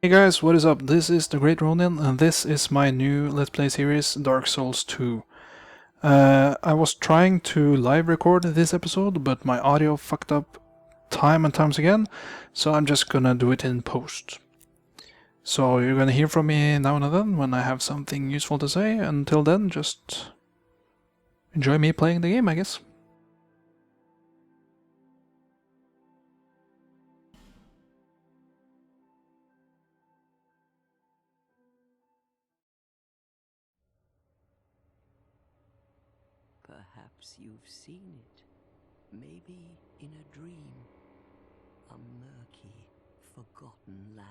Hey guys, what is up? This is the Great Ronin, and this is my new Let's Play series, Dark Souls 2. I was trying to live record this episode, but my audio fucked up time and times again, so I'm just gonna do it in post. So you're gonna hear from me now and then when I have something useful to say. Until then, just enjoy me playing the game, I guess. Perhaps you've seen it, maybe in a dream, a murky, forgotten land.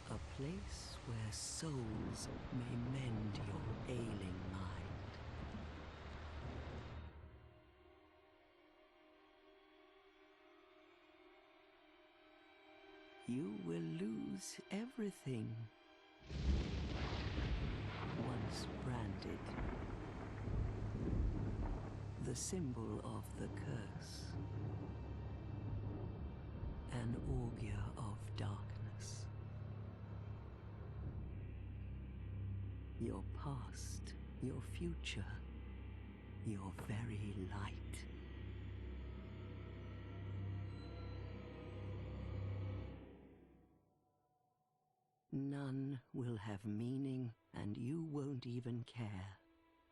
A place where souls may mend your ailing mind. You will lose everything once branded. The symbol of the curse. An augur of darkness. Your past, your future, your very light. None will have meaning, and you won't even care.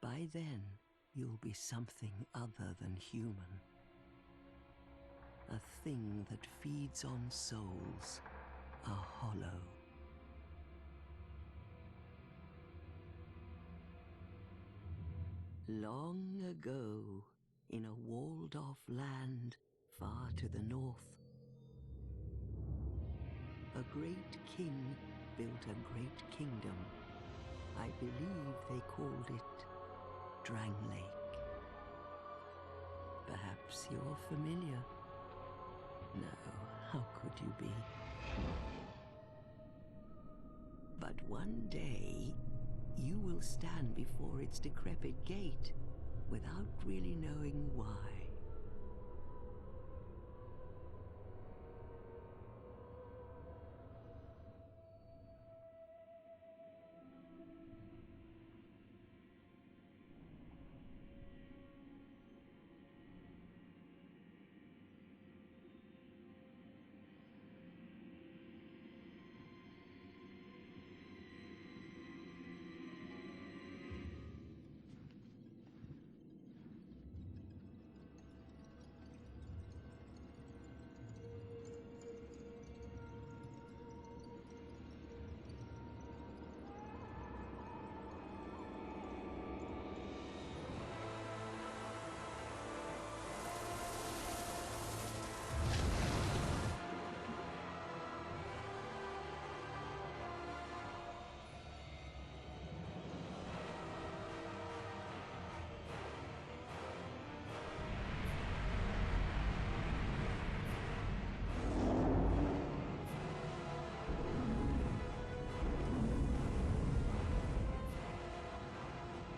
By then, you'll be something other than human. A thing that feeds on souls, a hollow. Long ago, in a walled-off land far to the north, a great king built a great kingdom. I believe they called it Drang Lake. Perhaps you're familiar. No, how could you be? But one day, you will stand before its decrepit gate without really knowing why.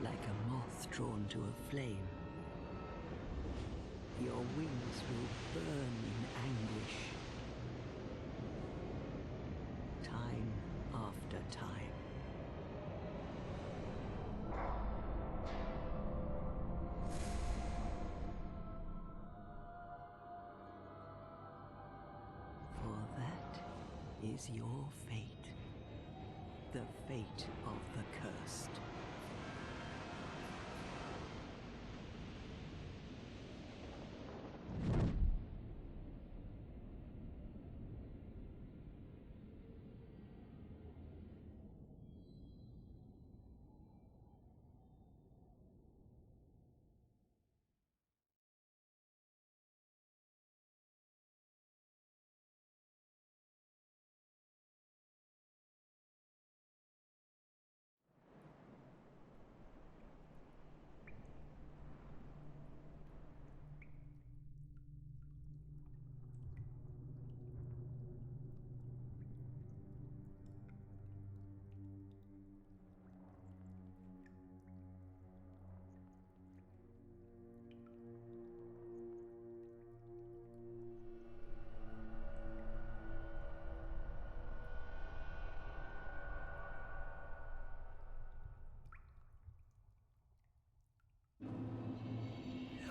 Like a moth drawn to a flame, your wings will burn in anguish. Time after time. For that is your fate. The fate of the cursed.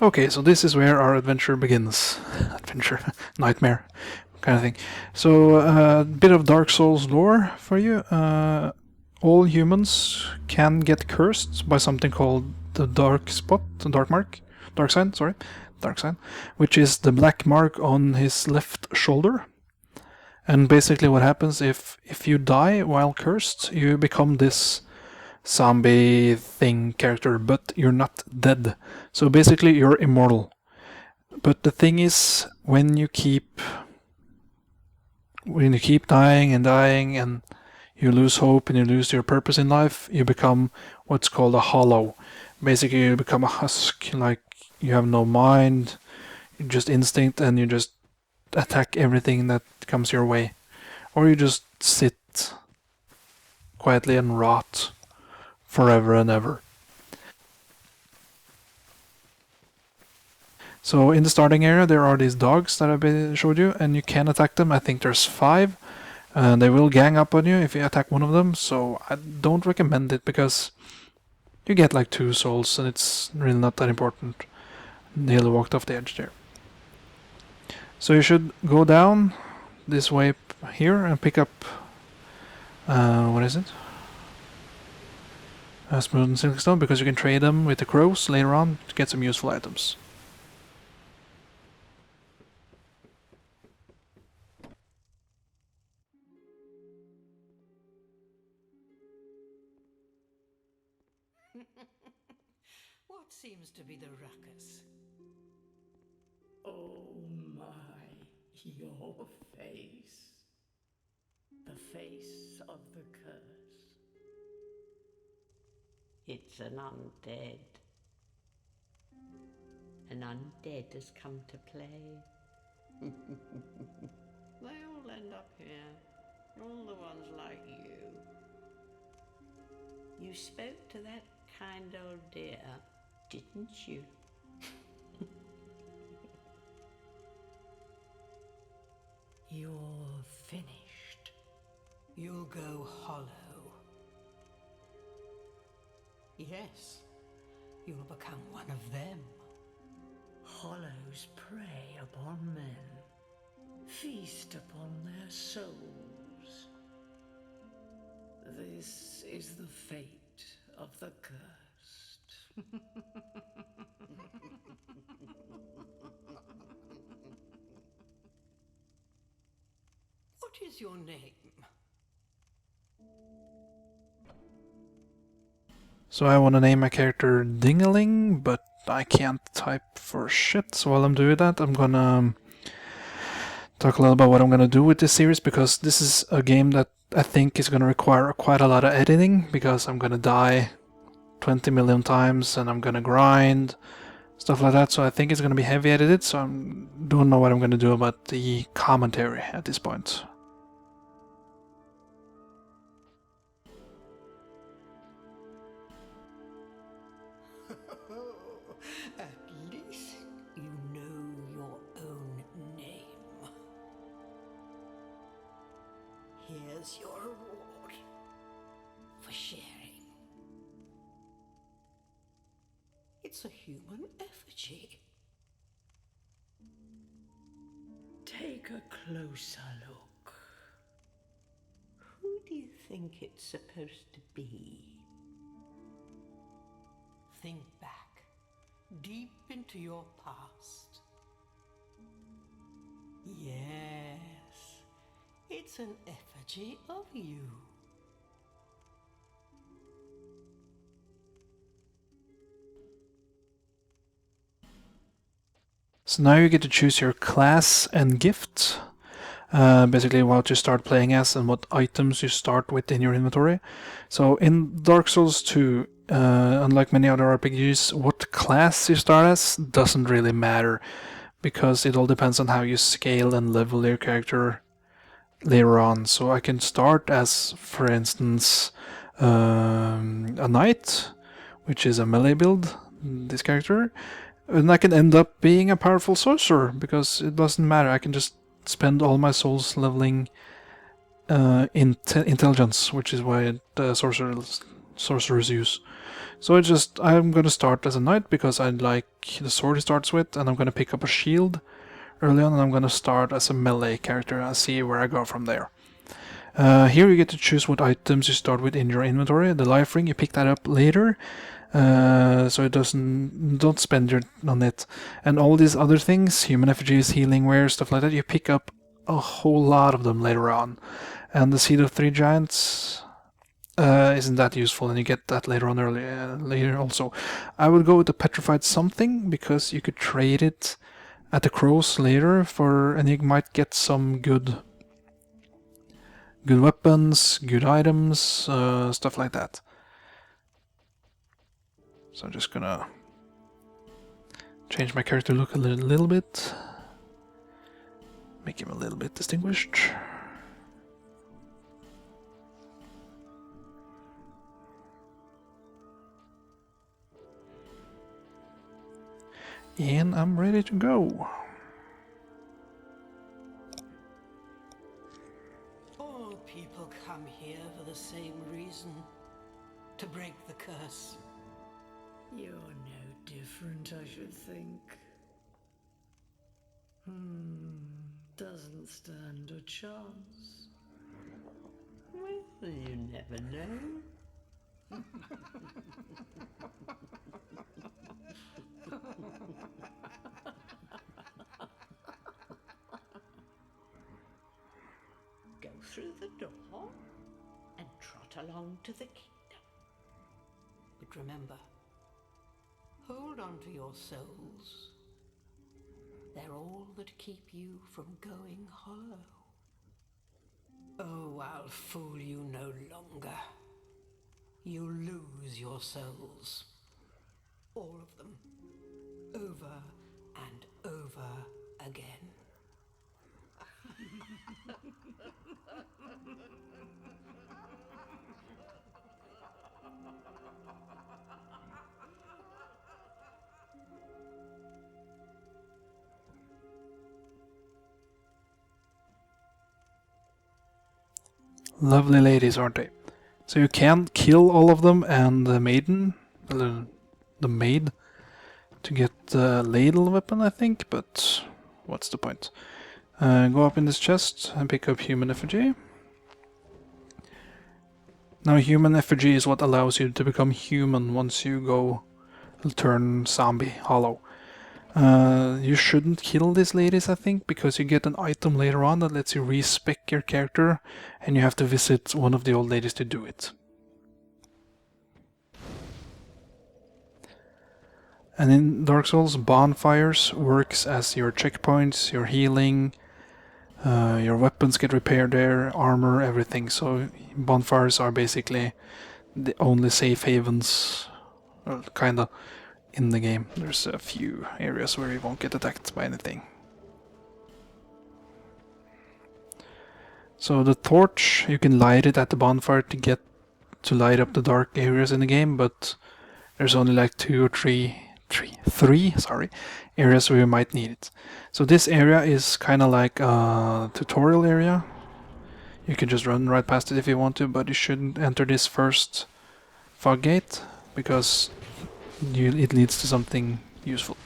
Okay, so this is where our adventure begins. Adventure, nightmare, kind of thing. So a bit of Dark Souls lore for you. All humans can get cursed by something called the dark spot, the dark mark, dark sign, sorry, dark sign, which is the black mark on his left shoulder. And basically what happens if you die while cursed, you become this zombie thing character, but you're not dead. So basically you're immortal. But the thing is, when you keep dying and dying and you lose hope and you lose your purpose in life, you become what's called a hollow. Basically you become a husk, like you have no mind, just instinct, and you just attack everything that comes your way. Or you just sit quietly and rot forever and ever. So in the starting area there are these dogs that I showed you, and you can attack them. I think there's 5. And they will gang up on you if you attack one of them, so I don't recommend it because you get like 2 souls and it's really not that important. Nearly walked off the edge there. So you should go down this way here and pick up what is it? Smooth and silkstone, because you can trade them with the crows later on to get some useful items. What seems to be the ruckus? Oh my, your face. The face of the curse. It's an undead. An undead has come to play. They all end up here. All the ones like you. You spoke to that kind old dear, didn't you? You're finished. You'll go hollow. Yes, you'll become one of them. Hollows prey upon men, feast upon their souls. This is the fate of the cursed. What is your name? So I want to name my character Dingaling, but I can't type for shit. So while I'm doing that, I'm gonna talk a little about what I'm gonna do with this series, because this is a game that I think is gonna require quite a lot of editing, because I'm gonna die 20 million times and I'm gonna grind, stuff like that. So I think it's gonna be heavy edited, so I don't know what I'm gonna do about the commentary at this point. At least you know your own name. Here's your reward for sharing. It's a human effigy. Take a closer look. Who do you think it's supposed to be? Think back, deep into your past. Yes, it's an effigy of you. So now you get to choose your class and gift. Basically what you start playing as and what items you start with in your inventory. So in Dark Souls 2, unlike many other RPGs, what class you start as doesn't really matter, because it all depends on how you scale and level your character later on. So I can start as, for instance, a knight, which is a melee build, this character, and I can end up being a powerful sorcerer, because it doesn't matter. I can just spend all my souls leveling intelligence, which is why the sorcerers use. So I'm gonna start as a knight because I like the sword he starts with, and I'm gonna pick up a shield early on, and I'm gonna start as a melee character and see where I go from there. Here you get to choose what items you start with in your inventory. The life ring, you pick that up later, so it don't spend your on it. And all these other things, human effigies, healing wares, stuff like that, you pick up a whole lot of them later on. And the Seed of Three Giants isn't that useful, and you get that later on later also. I would go with the Petrified Something because you could trade it at the crows later and you might get some good weapons, good items, stuff like that. So I'm just gonna change my character look a little bit, make him a little bit distinguished. And I'm ready to go. All people come here for the same reason. To break the curse. You're no different, I should think. Doesn't stand a chance. Well, you never know. Go through the door and trot along to the kingdom. But remember, hold on to your souls. They're all that keep you from going hollow. Oh, I'll fool you no longer. You lose your souls. All of them. Over and over again. Lovely ladies, aren't they? So you can kill all of them and the maiden, the maid, to get the ladle weapon, I think, but what's the point? Go up in this chest and pick up human effigy. Now human effigy is what allows you to become human once you go turn zombie, hollow. You shouldn't kill these ladies, I think, because you get an item later on that lets you respec your character, and you have to visit one of the old ladies to do it. And in Dark Souls, bonfires works as your checkpoints, your healing, your weapons get repaired there, armor, everything. So bonfires are basically the only safe havens, kinda, in the game. There's a few areas where you won't get attacked by anything. So the torch, you can light it at the bonfire to light up the dark areas in the game, but there's only like three areas where you might need it. So this area is kind of like a tutorial area. You can just run right past it if you want to, but you shouldn't enter this first fog gate because it leads to something useful.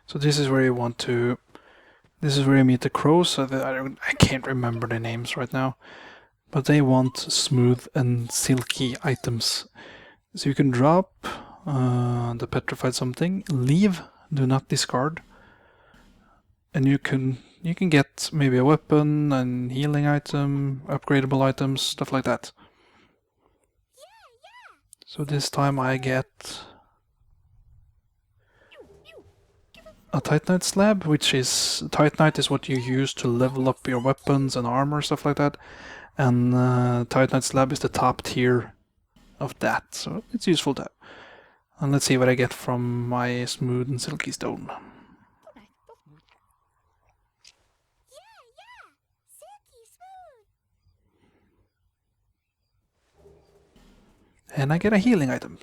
So this is where you want to. This is where you meet the crows. So I can't remember the names right now, but they want smooth and silky items. So you can drop the petrified something, leave, do not discard, and you can get maybe a weapon, and healing item, upgradable items, stuff like that. So this time I get a Titanite slab, which is Titanite is what you use to level up your weapons and armor, stuff like that. And Titanite slab is the top tier of that, so it's useful to have. And let's see what I get from my smooth and silky stone. And I get a healing item.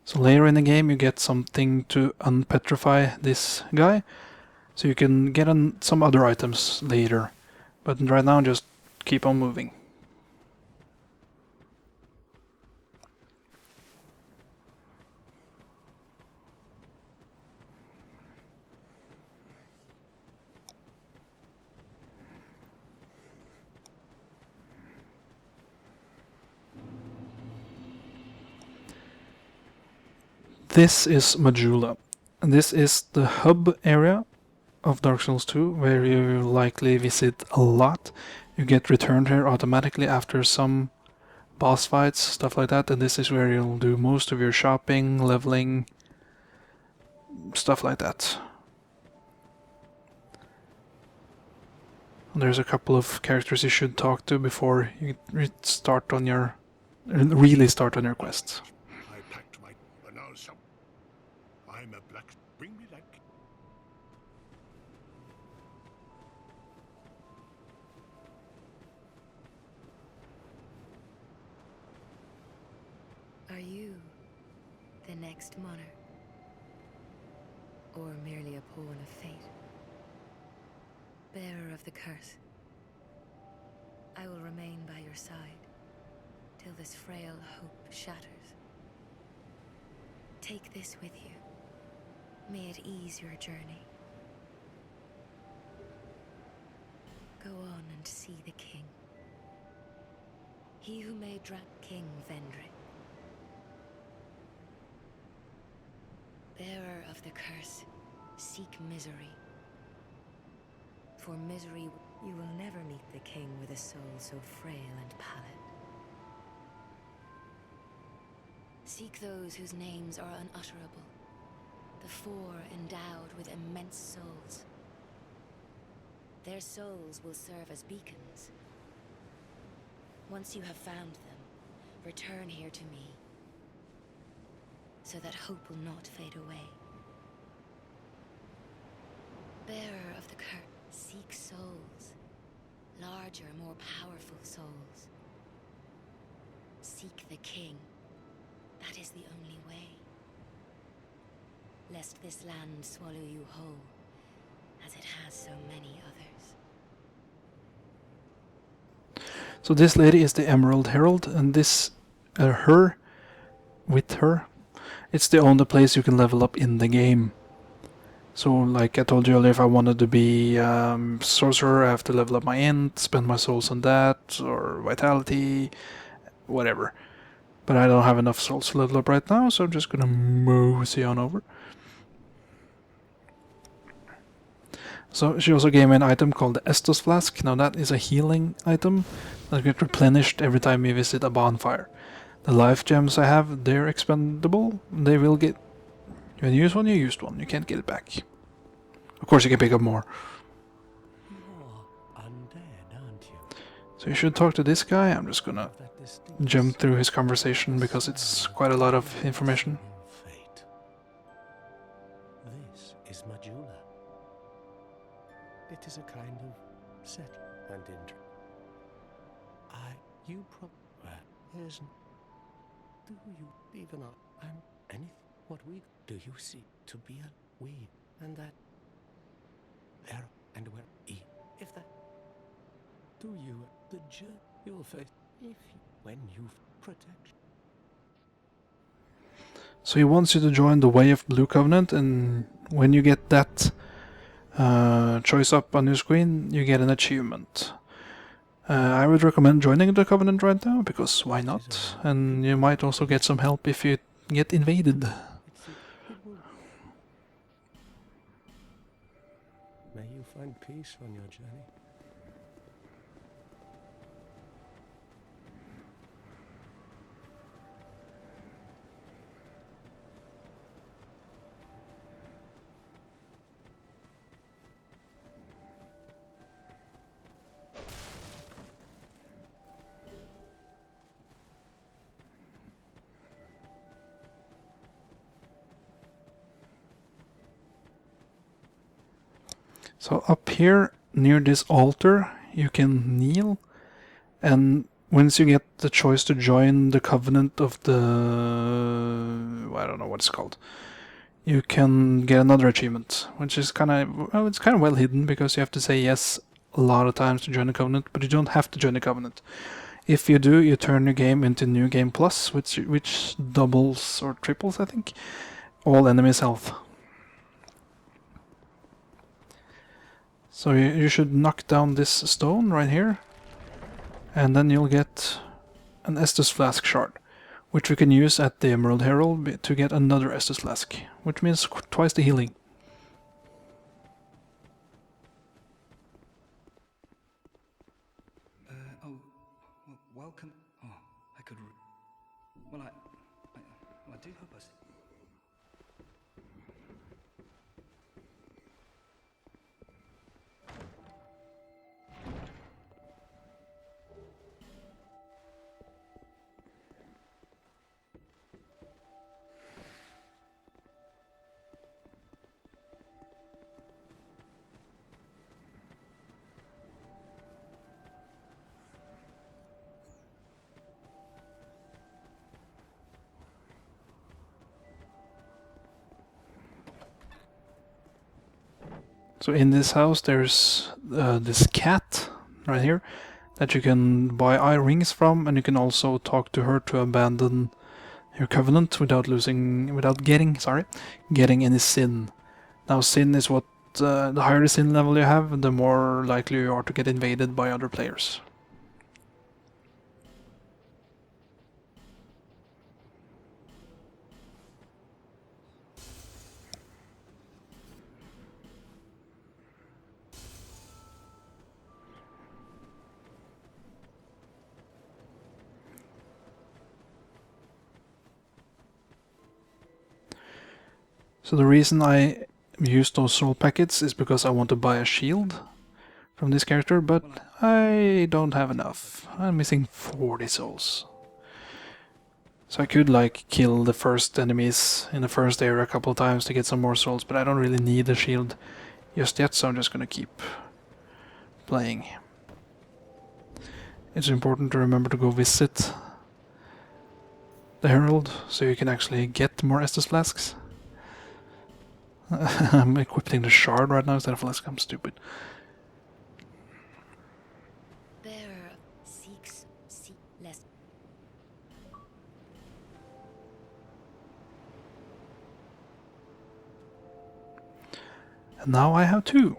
So later in the game you get something to unpetrify this guy. So you can get on some other items later. But right now just keep on moving. This is Majula. And this is the hub area of Dark Souls 2, where you likely visit a lot. You get returned here automatically after some boss fights, stuff like that, and this is where you'll do most of your shopping, leveling, stuff like that. And there's a couple of characters you should talk to before you start on your really start on your quests. I packed my banana. I'm a black. Bring me that. Are you the next monarch? Or merely a pawn of fate? Bearer of the curse, I will remain by your side till this frail hope shatters. Take this with you. May it ease your journey. Go on and see the king. He who made King Vendrick. Bearer of the curse, seek misery. For misery, you will never meet the king with a soul so frail and pallid. Seek those whose names are unutterable, the four endowed with immense souls. Their souls will serve as beacons. Once you have found them, return here to me, so that hope will not fade away. Bearer of the curse, seek souls. Larger, more powerful souls. Seek the king. That is the only way. Lest this land swallow you whole, as it has so many others. So this lady is the Emerald Herald, and this, with her, it's the only place you can level up in the game. So, like I told you earlier, if I wanted to be sorcerer, I have to level up my int, spend my souls on that, or vitality, whatever. But I don't have enough souls to level up right now, so I'm just gonna mosey on over. So she also gave me an item called the Estus Flask. Now that is a healing item that gets replenished every time you visit a bonfire. The life gems I have, they're expendable. They will get... When you use one, you used one. You can't get it back. Of course, you can pick up more. You're undead, aren't you? So you should talk to this guy. I'm just gonna That distinct jump through his conversation because it's quite a lot of information. fate. This is Majula. It is a kind of settle and interest. You here's. Do you even I'm anything? what we do you see to be a we, and that there and where e, if that do you the journey you'll face if you, when you protect. So he wants you to join the Way of Blue Covenant, and when you get that choice up on your screen, you get an achievement. I would recommend joining the Covenant right now, because why not? And you might also get some help if you get invaded. It will. May you find peace on your journey. So up here, near this altar, you can kneel, and once you get the choice to join the Covenant of the... I don't know what it's called. You can get another achievement, which is kind of... well, it's kind of well hidden, because you have to say yes a lot of times to join the Covenant, but you don't have to join the Covenant. If you do, you turn your game into New Game Plus, which doubles or triples, I think, all enemies' health. So you should knock down this stone right here, and then you'll get an Estus Flask shard, which we can use at the Emerald Herald to get another Estus Flask, which means twice the healing. Welcome. Oh, I could. Well, I do hope I. So in this house there's this cat right here that you can buy eye rings from, and you can also talk to her to abandon your covenant without getting any sin. Now sin is what the higher the sin level you have, the more likely you are to get invaded by other players. So the reason I use those soul packets is because I want to buy a shield from this character, but I don't have enough. I'm missing 40 souls. So I could like kill the first enemies in the first area a couple of times to get some more souls, but I don't really need a shield just yet, so I'm just gonna keep playing. It's important to remember to go visit the Herald, so you can actually get more Estus Flasks. I'm equipping the shard right now instead of flask. I'm stupid. Bearer seeks less. And now I have 2.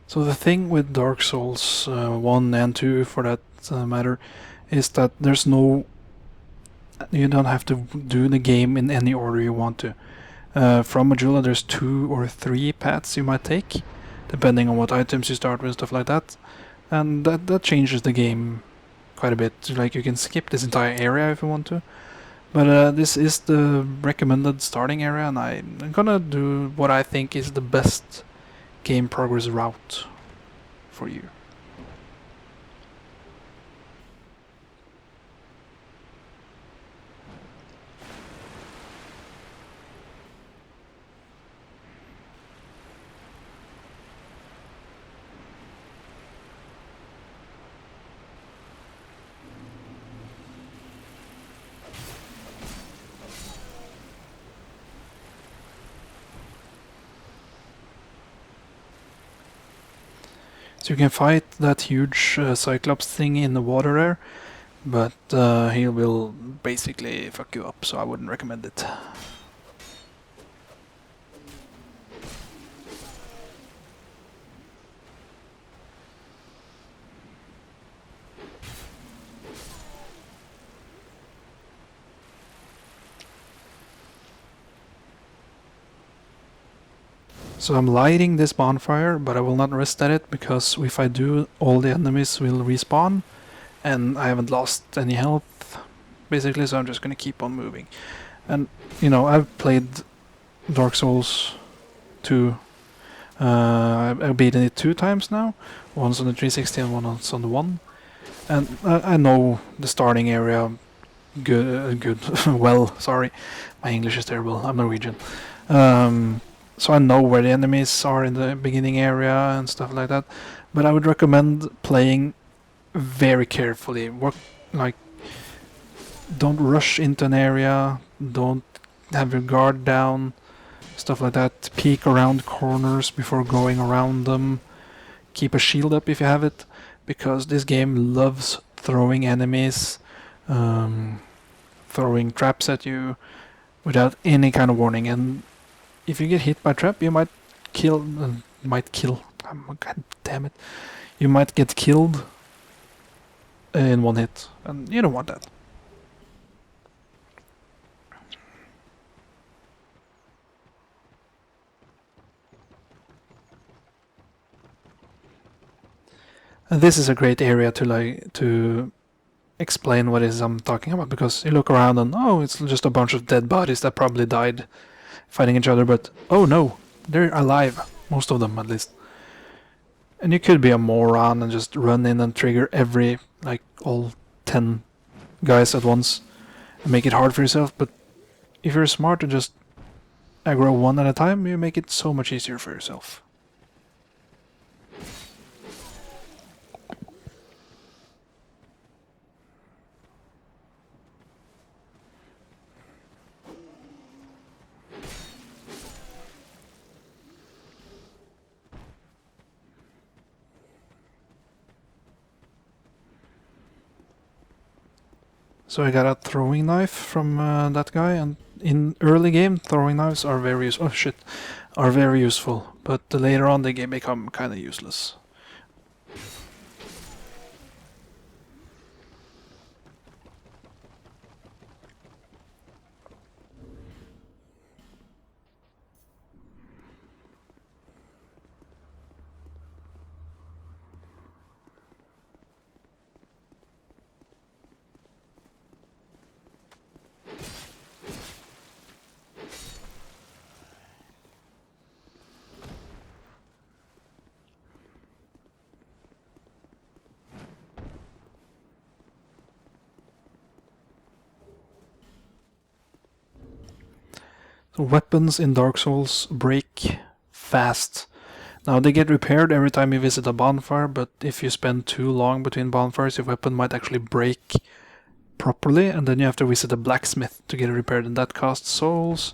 So the thing with Dark Souls 1 and 2, for that matter, is that there's no... you don't have to do the game in any order you want to. From Majula there's 2 or 3 paths you might take, depending on what items you start with and stuff like that. And that changes the game quite a bit. Like, you can skip this entire area if you want to. But this is the recommended starting area, and I'm gonna do what I think is the best game progress route for you. So you can fight that huge Cyclops thing in the water there, but he will basically fuck you up, so I wouldn't recommend it. So I'm lighting this bonfire, but I will not rest at it, because if I do, all the enemies will respawn, and I haven't lost any health, basically, so I'm just gonna keep on moving. And, you know, I've played Dark Souls 2. I've beaten it 2 times now, once on the 360 and once on the 1. And I know the starting area good. Well, sorry, my English is terrible, I'm Norwegian. So I know where the enemies are in the beginning area and stuff like that. But I would recommend playing very carefully. Don't rush into an area, don't have your guard down, stuff like that. Peek around corners before going around them. Keep a shield up if you have it, because this game loves throwing enemies, throwing traps at you without any kind of warning. And if you get hit by a trap, you might kill. God damn it! You might get killed in one hit, and you don't want that. And this is a great area to explain what it is I'm talking about, because you look around and it's just a bunch of dead bodies that probably died fighting each other, but oh no, they're alive, most of them at least. And you could be a moron and just run in and trigger all 10 guys at once and make it hard for yourself, but if you're smart to just aggro one at a time, you make it so much easier for yourself. So I got a throwing knife from that guy, and in early game, throwing knives are are very useful, but later on they become kind of useless. So weapons in Dark Souls break fast. Now they get repaired every time you visit a bonfire, but if you spend too long between bonfires, your weapon might actually break properly, and then you have to visit a blacksmith to get it repaired, and that costs souls,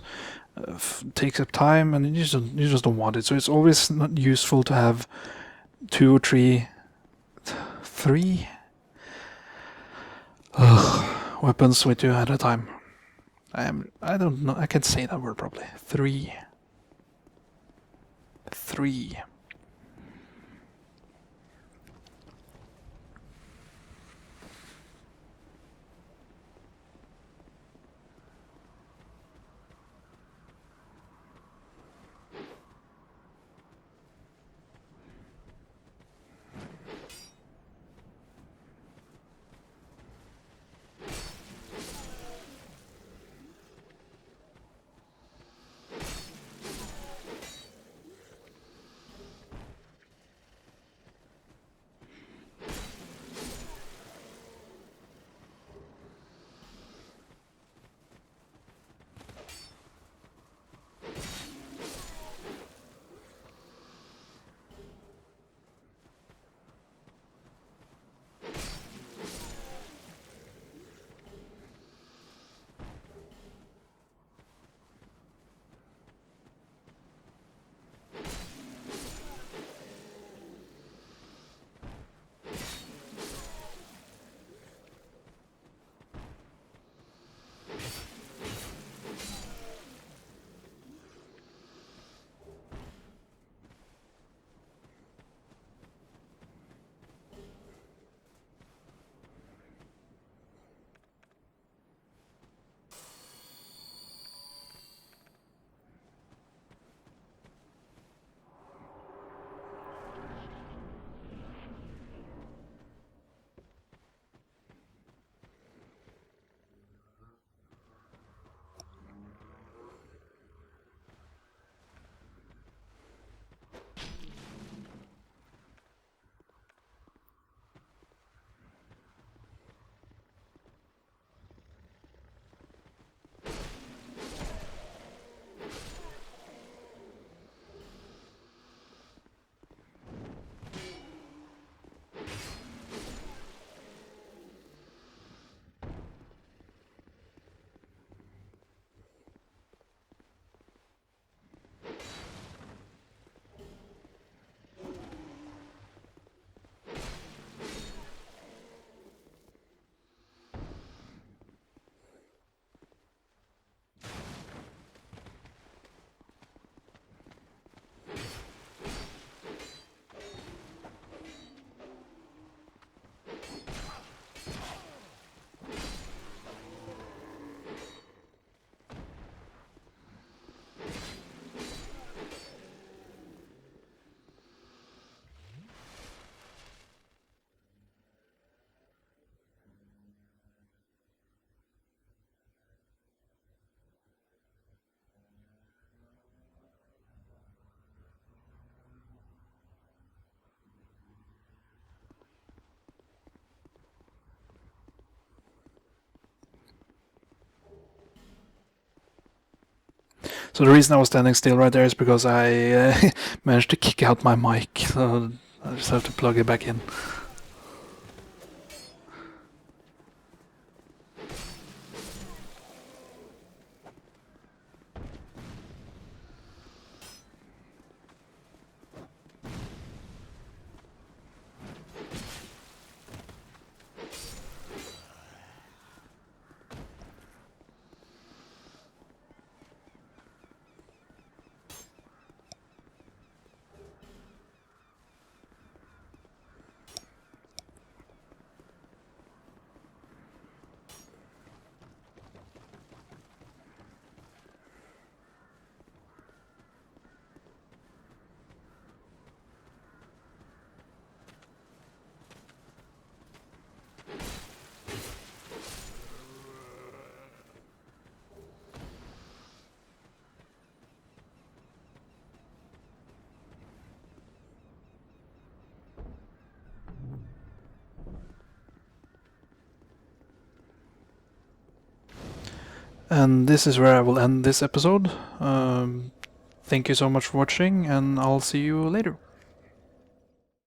takes up time, and you just don't want it. So it's always not useful to have 2 or 3 weapons with you at a time. I don't know. I can't say that word properly. 3. So the reason I was standing still right there is because I managed to kick out my mic, so I just have to plug it back in. And this is where I will end this episode. Thank you so much for watching, and I'll see you later.